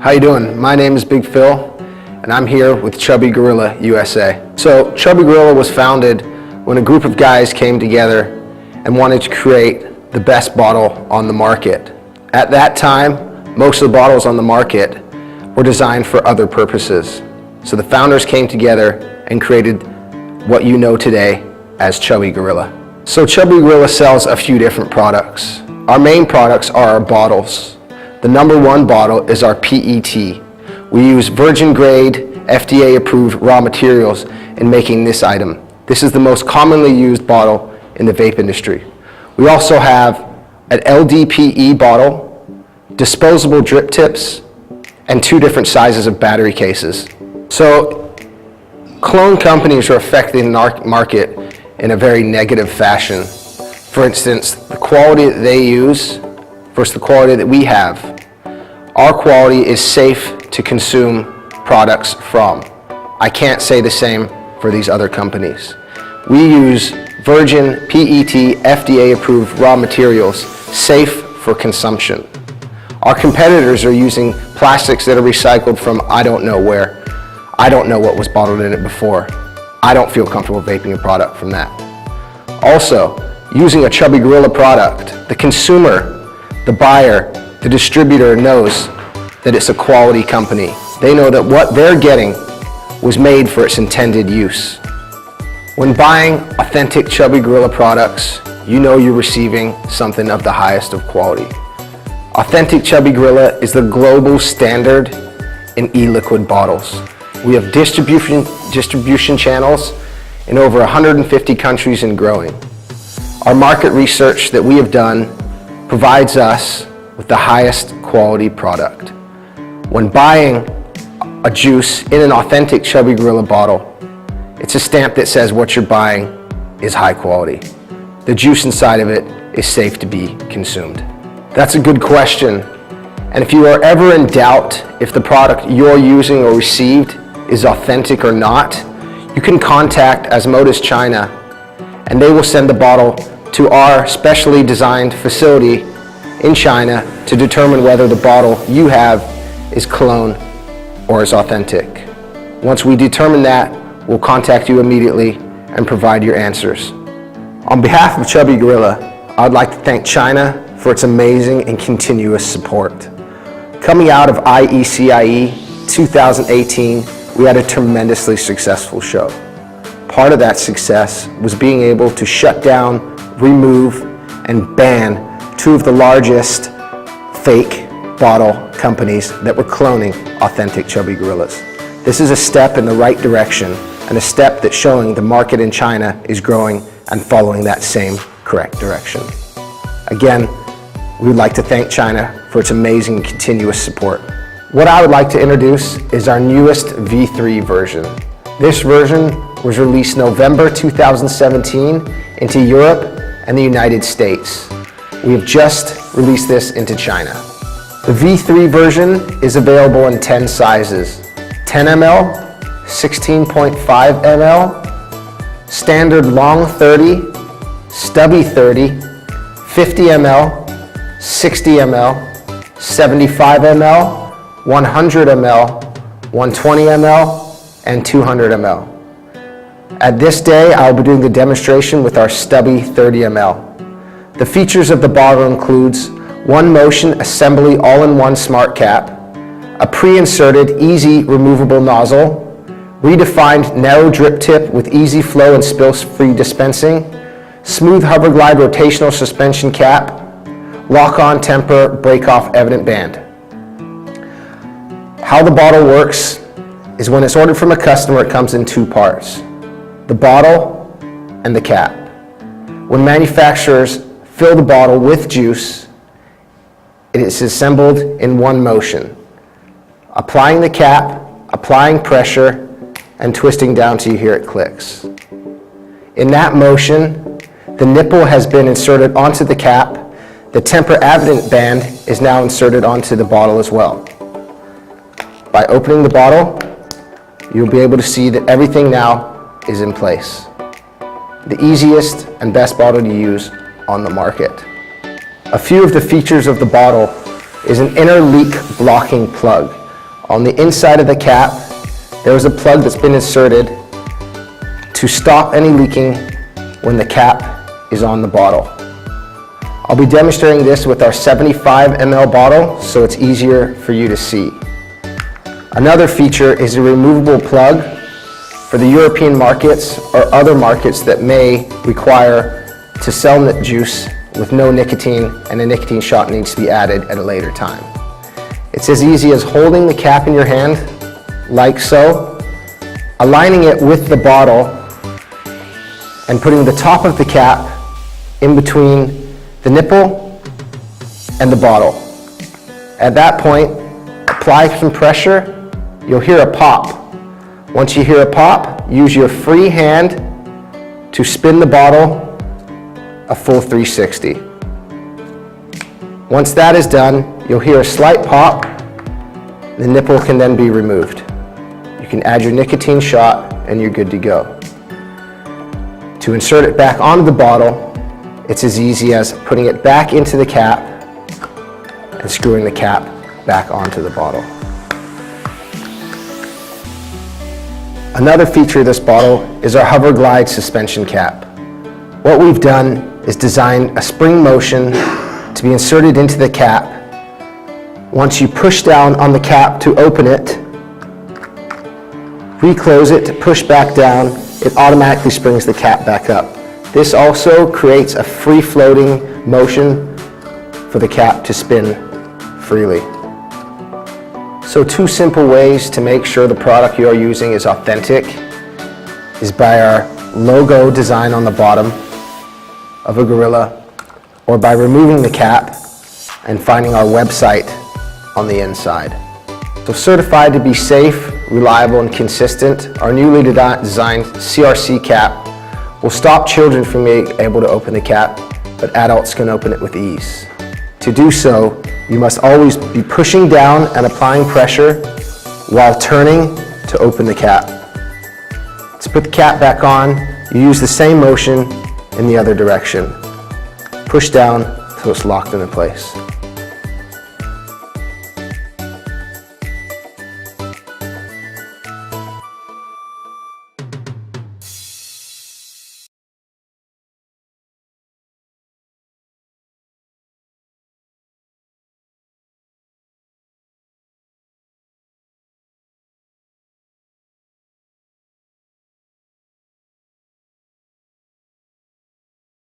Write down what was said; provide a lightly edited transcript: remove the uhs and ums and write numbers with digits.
How you doing? My name is Big Phil, and I'm here with Chubby Gorilla USA. So Chubby Gorilla was founded when a group of guys came together and wanted to create the best bottle on the market. At that time, most of the bottles on the market were designed for other purposes. So the founders came together and created what you know today as Chubby Gorilla. So Chubby Gorilla sells a few different products. Our main products are our bottles. The number one bottle is our PET. We use virgin grade, FDA approved raw materials in making this item. This is the most commonly used bottle in the vape industry. We also have an LDPE bottle, disposable drip tips, and 2 different sizes of battery cases. So clone companies are affecting the market in a very negative fashion. For instance, the quality that they use versus the quality that we have. Our quality is safe to consume products from. I can't say the same for these other companies. We use virgin PET FDA approved raw materials, safe for consumption. Our competitors are using plastics that are recycled from I don't know where. I don't know what was bottled in it before. I don't feel comfortable vaping a product from that. Also, using a Chubby Gorilla product, the consumer, the buyer, the distributor knows that it's a quality company. They know that what they're getting was made for its intended use. When buying authentic Chubby Gorilla products, you know you're receiving something of the highest of quality. Authentic Chubby Gorilla is the global standard in e-liquid bottles. We have distribution channels in over 150 countries and growing. Our market research that we have done provides us with the highest quality product. When buying a juice in an authentic Chubby Gorilla bottle, it's a stamp that says what you're buying is high quality. The juice inside of it is safe to be consumed. That's a good question. And if you are ever in doubt if the product you're using or received is authentic or not, you can contact Asmodus China and they will send the bottle to our specially designed facility in China to determine whether the bottle you have is clone or is authentic. Once we determine that, we'll contact you immediately and provide your answers. On behalf of Chubby Gorilla, I'd like to thank China for its amazing and continuous support. Coming out of IECIE 2018, we had a tremendously successful show. Part of that success was being able to shut down, remove, and ban 2 of the largest fake bottle companies that were cloning authentic Chubby Gorillas. This is a step in the right direction and a step that's showing the market in China is growing and following that same correct direction. Again, we would like to thank China for its amazing continuous support. What I would like to introduce is our newest V3 version. This version was released November 2017 into Europe and the United States. We have just released this into China. The V3 version is available in 10 sizes: 10 ml, 16.5 ml, standard long 30, stubby 30, 50 ml, 60 ml, 75 ml, 100 ml, 120 ml, and 200 ml. At this day, I'll be doing the demonstration with our stubby 30 ml. The features of the bottle includes 1 motion assembly all-in-one smart cap, a pre-inserted easy removable nozzle, redefined narrow drip tip with easy flow and spill-free dispensing, smooth hover glide rotational suspension cap, lock-on temper break-off evident band. How the bottle works is when it's ordered from a customer, it comes in 2 parts, the bottle and the cap. When manufacturers fill the bottle with juice, it is assembled in 1 motion, applying the cap, applying pressure, and twisting down till you hear it clicks. In that motion, the nipple has been inserted onto the cap. The temper evident band is now inserted onto the bottle as well. By opening the bottle, you'll be able to see that everything now is in place. The easiest and best bottle to use on the market. A few of the features of the bottle is an inner leak blocking plug. On the inside of the cap, there is a plug that's been inserted to stop any leaking when the cap is on the bottle. I'll be demonstrating this with our 75 ml bottle so it's easier for you to see. Another feature is a removable plug for the European markets or other markets that may require to sell nip juice with no nicotine, and a nicotine shot needs to be added at a later time. It's as easy as holding the cap in your hand, like so, aligning it with the bottle, and putting the top of the cap in between the nipple and the bottle. At that point, apply some pressure, you'll hear a pop. Once you hear a pop, use your free hand to spin the bottle a full 360. Once that is done, you'll hear a slight pop. The nipple can then be removed. You can add your nicotine shot and you're good to go. To insert it back onto the bottle, it's as easy as putting it back into the cap and screwing the cap back onto the bottle. Another feature of this bottle is our Hover Glide suspension cap. What we've done is design a spring motion to be inserted into the cap. Once you push down on the cap to open it, reclose it to push back down, it automatically springs the cap back up. This also creates a free-floating motion for the cap to spin freely. So 2 simple ways to make sure the product you are using is authentic is by our logo design on the bottom of a gorilla, or by removing the cap and finding our website on the inside. So certified to be safe, reliable, and consistent, our newly designed CRC cap will stop children from being able to open the cap, but adults can open it with ease. To do so, you must always be pushing down and applying pressure while turning to open the cap. To put the cap back on, you use the same motion in the other direction. Push down until it's locked into place.